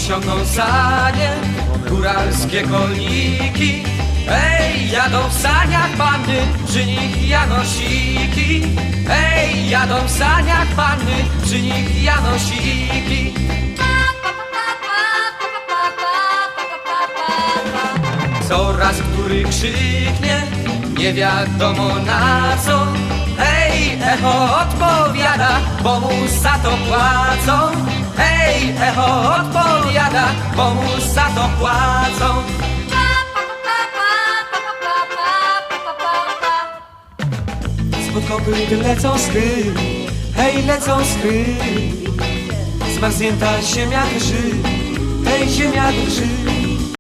Ciągną sanie, góralskie kolniki. Ej, jadą w saniach panny, przy nich janosiki. Ej, jadą w saniach panny, przy nich janosiki. Coraz który krzyknie, nie wiadomo na co. Ej, echo odpowiada, bo mu za to płacą. Ej, echo odpowiada, bo mu za to płacą. Spod kopyt lecą skry, hej, lecą skry. Zmarznięta ziemia drży, hej, ziemia drży.